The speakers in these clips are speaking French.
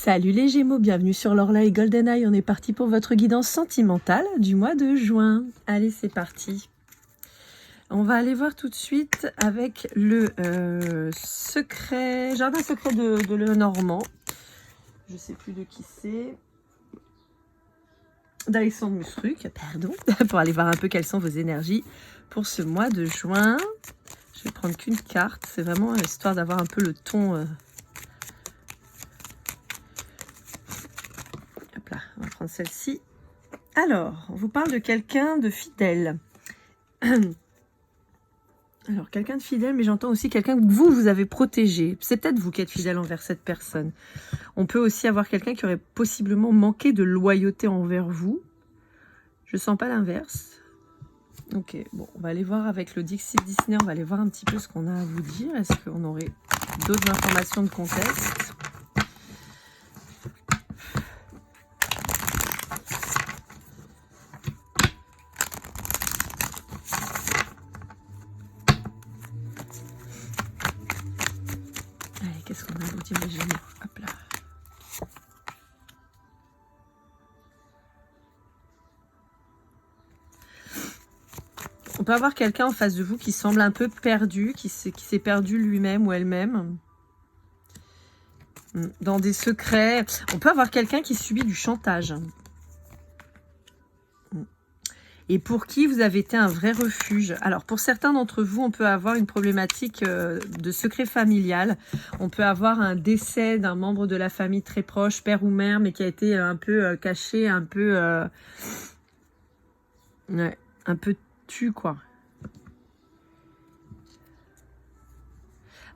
Salut les Gémeaux, bienvenue sur l'Orla et GoldenEye. On est parti pour votre guidance sentimentale du mois de juin. Allez, c'est parti. On va aller voir tout de suite avec le jardin secret de Lenormand. Je ne sais plus de qui c'est. D'Alexandre Musruc, pardon. Pour aller voir un peu quelles sont vos énergies pour ce mois de juin. Je vais prendre qu'une carte. C'est vraiment histoire d'avoir un peu le ton... Hop là, on va prendre celle-ci. Alors, on vous parle de quelqu'un de fidèle. Alors, quelqu'un de fidèle, mais j'entends aussi quelqu'un que vous avez protégé. C'est peut-être vous qui êtes fidèle envers cette personne. On peut aussi avoir quelqu'un qui aurait possiblement manqué de loyauté envers vous. Je sens pas l'inverse. Ok, bon, on va aller voir avec le Dixit Disney, on va aller voir un petit peu ce qu'on a à vous dire. Est-ce qu'on aurait d'autres informations de contexte ? Allez, qu'est-ce qu'on a à vous dire les Gémeaux ? Hop là. On peut avoir quelqu'un en face de vous qui semble un peu perdu, qui s'est perdu lui-même ou elle-même. Dans des secrets. On peut avoir quelqu'un qui subit du chantage. Et pour qui vous avez été un vrai refuge. Alors, pour certains d'entre vous, on peut avoir une problématique de secret familial. On peut avoir un décès d'un membre de la famille très proche, père ou mère, mais qui a été un peu caché, un peu... ouais, un peu tu, quoi.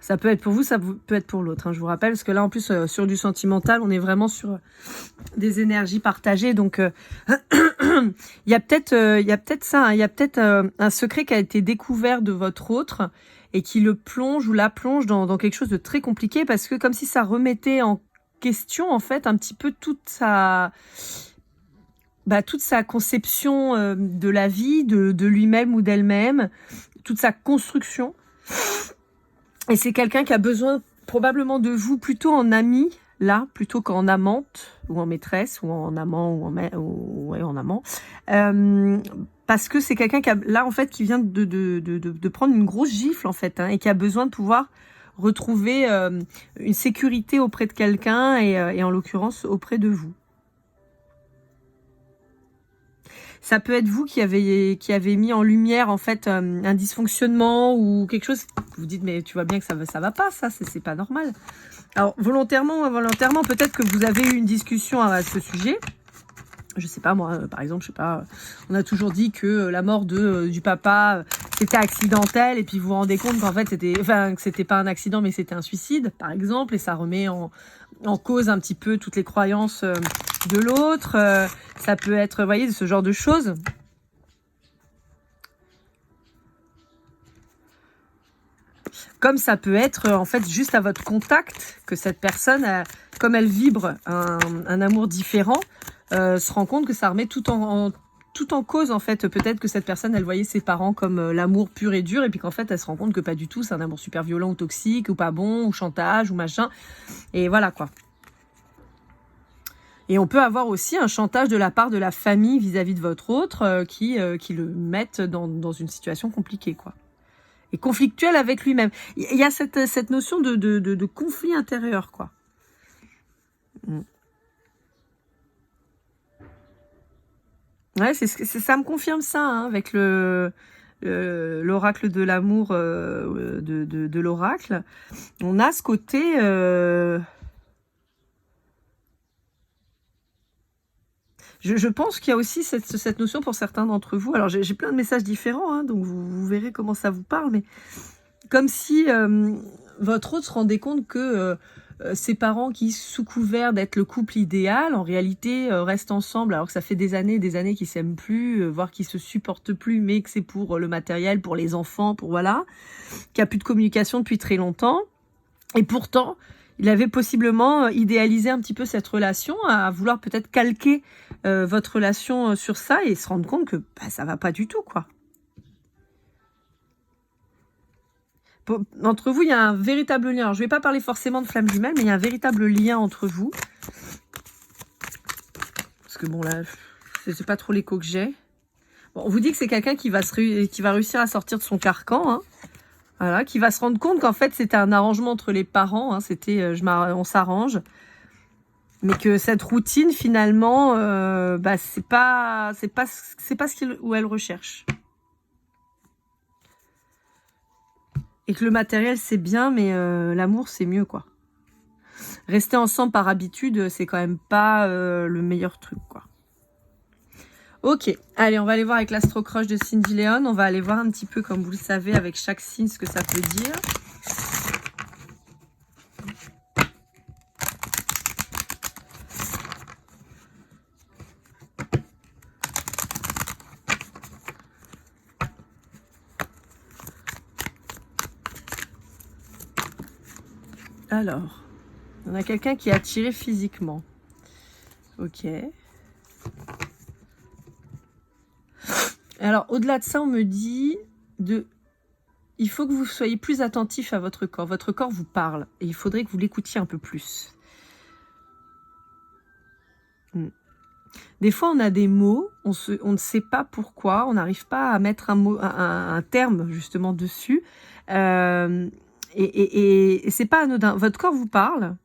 Ça peut être pour vous, ça peut être pour l'autre, hein, je vous rappelle, parce que là, en plus, sur du sentimental, on est vraiment sur des énergies partagées. Donc, il y a peut-être ça, hein, il y a peut-être un secret qui a été découvert de votre autre et qui le plonge ou la plonge dans quelque chose de très compliqué, parce que comme si ça remettait en question, en fait, un petit peu toute sa conception de la vie, de lui-même ou d'elle-même, toute sa construction. Et c'est quelqu'un qui a besoin probablement de vous plutôt en ami, là, plutôt qu'en amante, ou en maîtresse, ou en amant, ou en amant. Parce que c'est quelqu'un qui a, là, en fait, qui vient de prendre une grosse gifle, en fait, hein, et qui a besoin de pouvoir retrouver une sécurité auprès de quelqu'un, et en l'occurrence, auprès de vous. Ça peut être vous qui avez mis en lumière en fait un dysfonctionnement ou quelque chose. Vous dites mais tu vois bien que ça va pas, ça c'est pas normal. Alors volontairement, peut-être que vous avez eu une discussion à ce sujet. Je sais pas moi, par exemple, je sais pas. On a toujours dit que la mort du papa c'était accidentel et puis vous vous rendez compte qu'en fait que c'était pas un accident mais c'était un suicide par exemple, et ça remet en cause un petit peu toutes les croyances de l'autre. Ça peut être, vous voyez, ce genre de choses. Comme ça peut être en fait juste à votre contact que cette personne, comme elle vibre un amour différent, se rend compte que ça remet tout en cause en fait. Peut-être que cette personne, elle voyait ses parents comme l'amour pur et dur, et puis qu'en fait elle se rend compte que pas du tout, c'est un amour super violent ou toxique ou pas bon ou chantage ou machin, et voilà quoi. Et on peut avoir aussi un chantage de la part de la famille vis-à-vis de votre autre qui le mettent dans une situation compliquée, quoi. Et conflictuelle avec lui-même. Il y a cette notion de conflit intérieur, quoi. Ouais, ça me confirme ça, hein, avec l'oracle de l'amour de l'oracle. On a ce côté... Je pense qu'il y a aussi cette notion pour certains d'entre vous. Alors, j'ai plein de messages différents, hein, donc vous verrez comment ça vous parle, mais comme si votre autre se rendait compte que ses parents qui, sous couvert d'être le couple idéal, en réalité restent ensemble alors que ça fait des années qu'ils s'aiment plus, voire qu'ils se supportent plus, mais que c'est pour le matériel, pour les enfants, pour voilà, qu'il n'y a plus de communication depuis très longtemps. Et pourtant, il avait possiblement idéalisé un petit peu cette relation, à vouloir peut-être calquer votre relation sur ça et se rendre compte que ça va pas du tout, quoi. Entre vous, il y a un véritable lien. Alors, je ne vais pas parler forcément de flamme jumelle, mais il y a un véritable lien entre vous. parce que bon là, c'est pas trop l'écho que j'ai. Bon, on vous dit que c'est quelqu'un qui va réussir à sortir de son carcan, hein. Voilà, qui va se rendre compte qu'en fait c'était un arrangement entre les parents, hein, c'était on s'arrange, mais que cette routine finalement, c'est pas ce qu'il ou elle recherche. Et que le matériel c'est bien, mais l'amour c'est mieux, quoi. Rester ensemble par habitude, c'est quand même pas le meilleur truc, quoi. Ok, allez, on va aller voir avec l'astro-croche de Cindy Léon. On va aller voir un petit peu, comme vous le savez, avec chaque signe, ce que ça peut dire. Alors, on a quelqu'un qui est attiré physiquement. Ok. Alors, au-delà de ça, on me dit il faut que vous soyez plus attentif à votre corps. Votre corps vous parle et il faudrait que vous l'écoutiez un peu plus. Des fois, on a des mots, on ne sait pas pourquoi, on n'arrive pas à mettre un terme justement dessus. Et c'est pas anodin. Votre corps vous parle.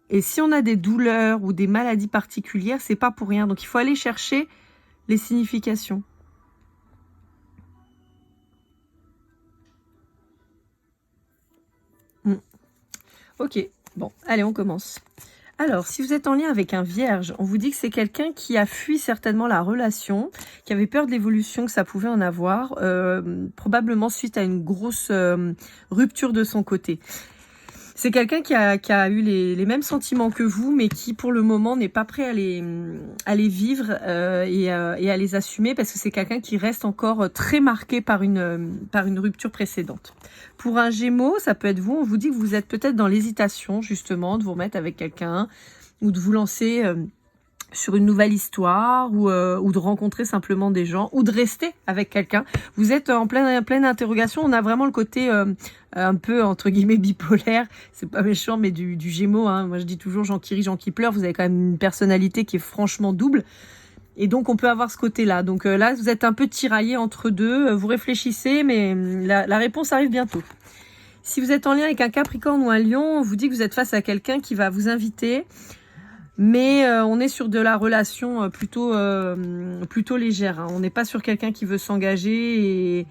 Et si on a des douleurs ou des maladies particulières, c'est pas pour rien. Donc, il faut aller chercher les significations. Ok, bon, allez, on commence. Alors, si vous êtes en lien avec un vierge, on vous dit que c'est quelqu'un qui a fui certainement la relation, qui avait peur de l'évolution que ça pouvait en avoir, probablement suite à une grosse rupture de son côté. C'est quelqu'un qui a eu les mêmes sentiments que vous, mais qui pour le moment n'est pas prêt à les vivre et à les assumer, parce que c'est quelqu'un qui reste encore très marqué par une rupture précédente. Pour un Gémeaux, ça peut être vous, on vous dit que vous êtes peut-être dans l'hésitation justement de vous remettre avec quelqu'un ou de vous lancer sur une nouvelle histoire ou de rencontrer simplement des gens ou de rester avec quelqu'un. Vous êtes en pleine interrogation. On a vraiment le côté un peu entre guillemets bipolaire. C'est pas méchant, mais du Gémeaux, hein. Moi je dis toujours Jean qui rit, Jean qui pleure. Vous avez quand même une personnalité qui est franchement double. Et donc on peut avoir ce côté-là. Donc là vous êtes un peu tiraillé entre deux. Vous réfléchissez, mais la réponse arrive bientôt. Si vous êtes en lien avec un Capricorne ou un Lion, on vous dit que vous êtes face à quelqu'un qui va vous inviter. Mais on est sur de la relation plutôt légère, hein. On n'est pas sur quelqu'un qui veut s'engager. Et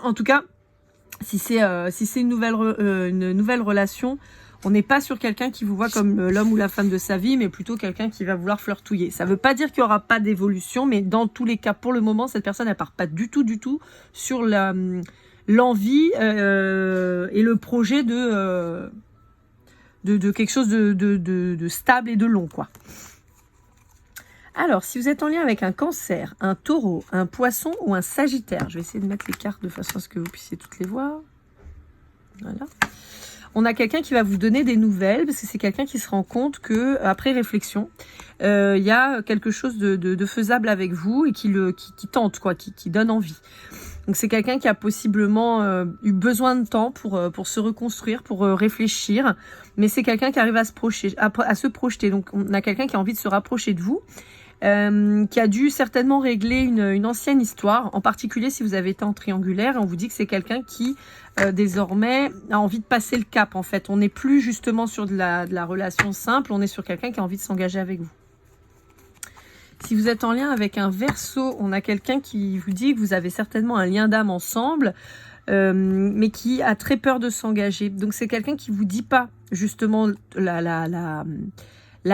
en tout cas, si c'est une nouvelle relation, on n'est pas sur quelqu'un qui vous voit comme l'homme ou la femme de sa vie, mais plutôt quelqu'un qui va vouloir flirtouiller. Ça ne veut pas dire qu'il n'y aura pas d'évolution, mais dans tous les cas, pour le moment, cette personne elle part pas du tout sur l'envie et le projet de quelque chose de stable et de long, quoi. Alors, si vous êtes en lien avec un Cancer, un Taureau, un Poisson ou un Sagittaire, je vais essayer de mettre les cartes de façon à ce que vous puissiez toutes les voir. Voilà. On a quelqu'un qui va vous donner des nouvelles, parce que c'est quelqu'un qui se rend compte que, après réflexion, il y a quelque chose de faisable avec vous et qui tente, quoi, qui donne envie. Donc c'est quelqu'un qui a possiblement eu besoin de temps pour se reconstruire, pour réfléchir, mais c'est quelqu'un qui arrive à se projeter. Donc on a quelqu'un qui a envie de se rapprocher de vous, qui a dû certainement régler une ancienne histoire, en particulier si vous avez été en triangulaire. On vous dit que c'est quelqu'un qui désormais a envie de passer le cap. En fait, on n'est plus justement sur de la relation simple, on est sur quelqu'un qui a envie de s'engager avec vous. Si vous êtes en lien avec un Verseau, on a quelqu'un qui vous dit que vous avez certainement un lien d'âme ensemble, mais qui a très peur de s'engager. Donc c'est quelqu'un qui vous dit pas justement la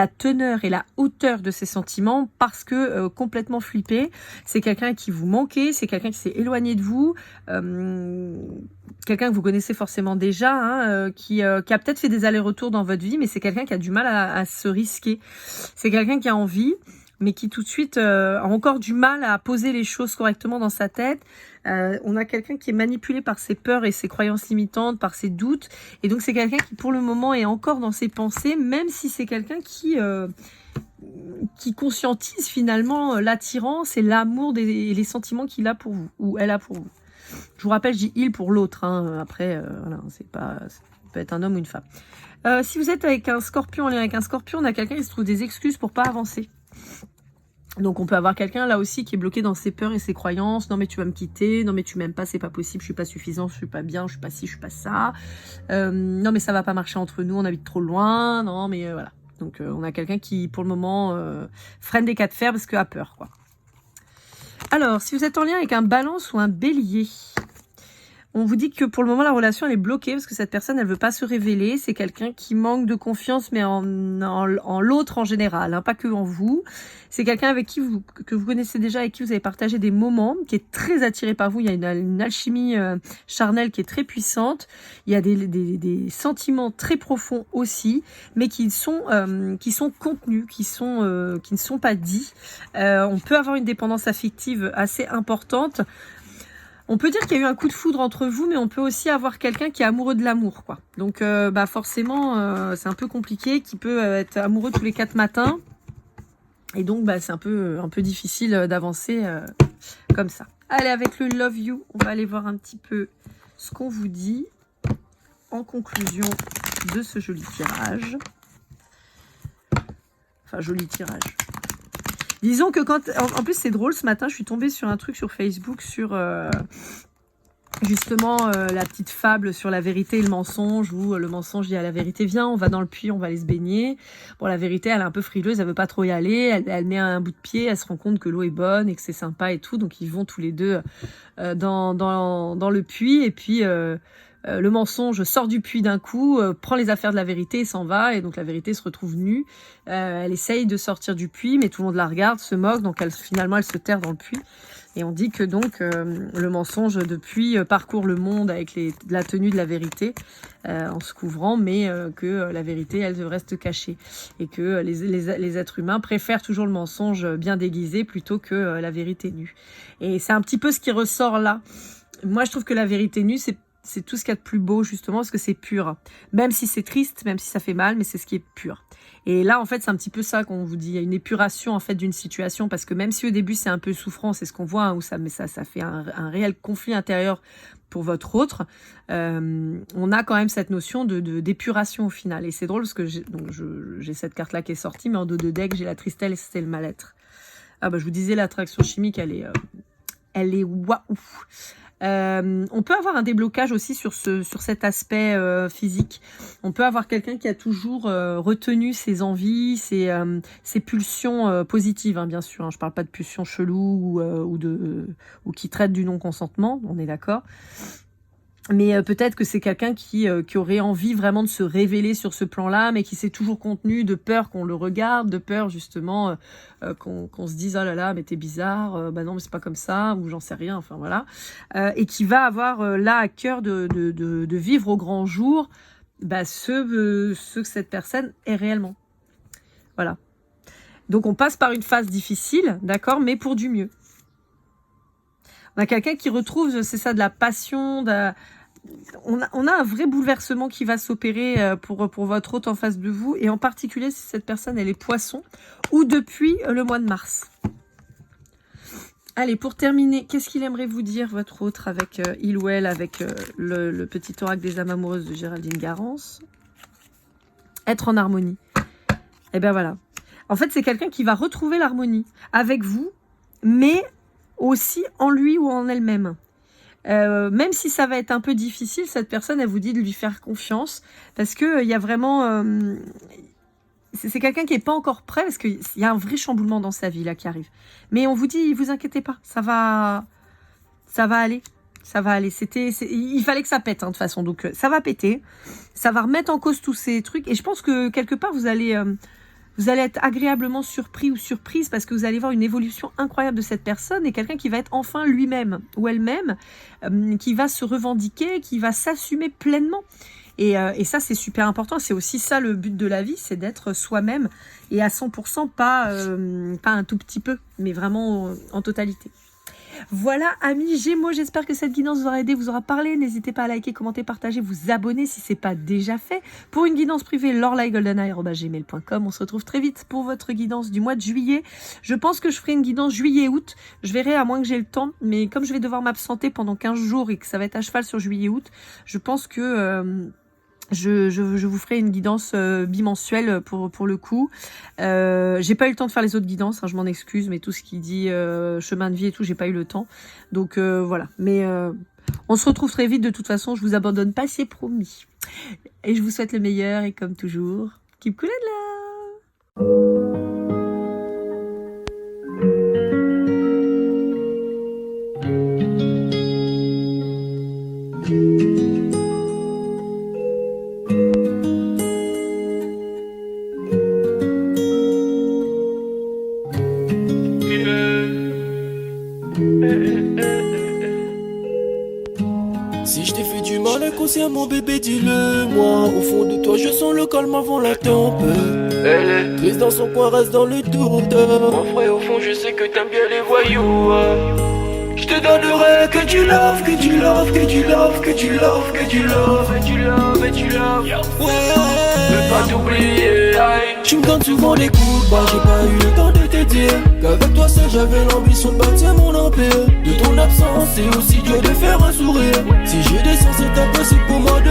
teneur et la hauteur de ses sentiments, parce que complètement flippé. C'est quelqu'un qui vous manquait, c'est quelqu'un qui s'est éloigné de vous, quelqu'un que vous connaissez forcément déjà, hein, qui a peut-être fait des allers-retours dans votre vie, mais c'est quelqu'un qui a du mal à se risquer. C'est quelqu'un qui a envie, mais qui tout de suite a encore du mal à poser les choses correctement dans sa tête. On a quelqu'un qui est manipulé par ses peurs et ses croyances limitantes, par ses doutes. Et donc c'est quelqu'un qui pour le moment est encore dans ses pensées, même si c'est quelqu'un qui conscientise finalement l'attirance et l'amour et les sentiments qu'il a pour vous, ou elle a pour vous. Je vous rappelle, je dis il pour l'autre, hein. Après, voilà, ça peut être un homme ou une femme. Si vous êtes avec un scorpion, en lien avec un scorpion, on a quelqu'un qui se trouve des excuses pour pas avancer. Donc on peut avoir quelqu'un là aussi qui est bloqué dans ses peurs et ses croyances. Non mais tu vas me quitter, non mais tu m'aimes pas, c'est pas possible, je suis pas suffisant, je suis pas bien, je suis pas ci, je suis pas ça. Non mais ça va pas marcher entre nous, on habite trop loin. Non mais voilà. Donc on a quelqu'un qui pour le moment freine des cas de fer parce qu'il a peur quoi. Alors si vous êtes en lien avec un balance ou un bélier, on vous dit que pour le moment la relation elle est bloquée parce que cette personne elle veut pas se révéler. C'est quelqu'un qui manque de confiance mais en l'autre en général, hein, pas que en vous. C'est quelqu'un avec qui que vous connaissez déjà, avec qui vous avez partagé des moments, qui est très attiré par vous. Il y a une alchimie charnelle qui est très puissante. Il y a des sentiments très profonds aussi, mais qui sont contenus, qui ne sont pas dits. On peut avoir une dépendance affective assez importante. On peut dire qu'il y a eu un coup de foudre entre vous, mais on peut aussi avoir quelqu'un qui est amoureux de l'amour, quoi. Donc, forcément, c'est un peu compliqué, qui peut être amoureux tous les 4 matins. Et donc, c'est un peu difficile d'avancer comme ça. Allez, avec le Love You, on va aller voir un petit peu ce qu'on vous dit en conclusion de ce joli tirage. Enfin, joli tirage. Disons que quand... En plus, c'est drôle, ce matin, je suis tombée sur un truc sur Facebook sur... justement, la petite fable sur la vérité et le mensonge, où le mensonge dit à la vérité, viens, on va dans le puits, on va aller se baigner. Bon, la vérité, elle est un peu frileuse, elle veut pas trop y aller, elle met un bout de pied, elle se rend compte que l'eau est bonne et que c'est sympa et tout, donc ils vont tous les deux dans le puits, et puis le mensonge sort du puits d'un coup, prend les affaires de la vérité et s'en va, et donc la vérité se retrouve nue. Elle essaye de sortir du puits, mais tout le monde la regarde, se moque, donc finalement elle se terre dans le puits. Et on dit que donc le mensonge depuis parcourt le monde avec la tenue de la vérité en se couvrant, mais que la vérité, elle reste cachée. Et que les êtres humains préfèrent toujours le mensonge bien déguisé plutôt que la vérité nue. Et c'est un petit peu ce qui ressort là. Moi, je trouve que la vérité nue, c'est tout ce qu'il y a de plus beau, justement, parce que c'est pur. Même si c'est triste, même si ça fait mal, mais c'est ce qui est pur. Et là, en fait, c'est un petit peu ça qu'on vous dit. Il y a une épuration, en fait, d'une situation, parce que même si au début, c'est un peu souffrant, c'est ce qu'on voit, où ça fait un réel conflit intérieur pour votre autre, on a quand même cette notion d'épuration au final. Et c'est drôle, parce que j'ai cette carte-là qui est sortie, mais en dos de deck, j'ai la tristesse et le mal-être. Ah je vous disais, l'attraction chimique, elle est waouh. On peut avoir un déblocage aussi sur cet aspect physique. On peut avoir quelqu'un qui a toujours retenu ses envies, ses pulsions positives, hein, bien sûr. Hein. Je parle pas de pulsions cheloues ou qui traitent du non-consentement, on est d'accord. Mais peut-être que c'est quelqu'un qui aurait envie vraiment de se révéler sur ce plan-là, mais qui s'est toujours contenu de peur qu'on le regarde, de peur justement qu'on se dise « Oh là là, mais t'es bizarre, bah non, mais c'est pas comme ça », ou j'en sais rien, enfin voilà. Et qui va avoir là à cœur de vivre au grand jour ce que cette personne est réellement. Voilà. Donc on passe par une phase difficile, d'accord, mais pour du mieux. On a quelqu'un qui retrouve, c'est ça, de la passion, on a un vrai bouleversement qui va s'opérer pour votre hôte en face de vous, et en particulier si cette personne elle est poisson ou depuis le mois de mars. Allez, pour terminer, qu'est-ce qu'il aimerait vous dire votre autre avec il ou elle, avec le petit oracle des âmes amoureuses de Géraldine Garance? Être en harmonie. Et bien voilà. En fait, c'est quelqu'un qui va retrouver l'harmonie avec vous, mais aussi en lui ou en elle-même. Même si ça va être un peu difficile, cette personne, elle vous dit de lui faire confiance, parce que il y a vraiment... c'est quelqu'un qui n'est pas encore prêt, parce qu'il y a un vrai chamboulement dans sa vie là qui arrive. Mais on vous dit, vous inquiétez pas, ça va aller. Ça va aller. Il fallait que ça pète, hein, de toute façon. Donc ça va péter. Ça va remettre en cause tous ces trucs. Et je pense que quelque part, vous allez être agréablement surpris ou surprise, parce que vous allez voir une évolution incroyable de cette personne, et quelqu'un qui va être enfin lui-même ou elle-même, qui va se revendiquer, qui va s'assumer pleinement. Et ça, c'est super important. C'est aussi ça le but de la vie, c'est d'être soi-même, et à 100%, pas un tout petit peu, mais vraiment en totalité. Voilà, amis Gémeaux, j'espère que cette guidance vous aura aidé, vous aura parlé. N'hésitez pas à liker, commenter, partager, vous abonner si ce n'est pas déjà fait. Pour une guidance privée, lorlaigoldeneye@gmail.com. On se retrouve très vite pour votre guidance du mois de juillet. Je pense que je ferai une guidance juillet-août. Je verrai, à moins que j'ai le temps. Mais comme je vais devoir m'absenter pendant 15 jours et que ça va être à cheval sur juillet-août, je pense que Je vous ferai une guidance bimensuelle pour le coup. J'ai pas eu le temps de faire les autres guidances, hein, je m'en excuse, mais tout ce qui dit chemin de vie et tout, j'ai pas eu le temps. Donc voilà. Mais on se retrouve très vite de toute façon, je vous abandonne pas, c'est promis. Et je vous souhaite le meilleur et comme toujours, keep cool and love. Si je t'ai fait du mal inconsciemment bébé dis-le moi. Au fond de toi je sens le calme avant la tempête. Elle est triste dans son coin, reste dans le doute. Mon frère au fond je sais que t'aimes bien les voyous. Je te donnerai que du love, que du love, que du love, que du love, que du love, et du love, et du love. Ouais, veux pas t'oublier. Tu me donnes souvent des coups de barre, j'ai pas eu le temps de te dire qu'avec toi seul j'avais l'ambition de bâtir mon empire. De ton absence c'est aussi dur de faire un sourire. Si j'ai des sens c'est impossible pour moi de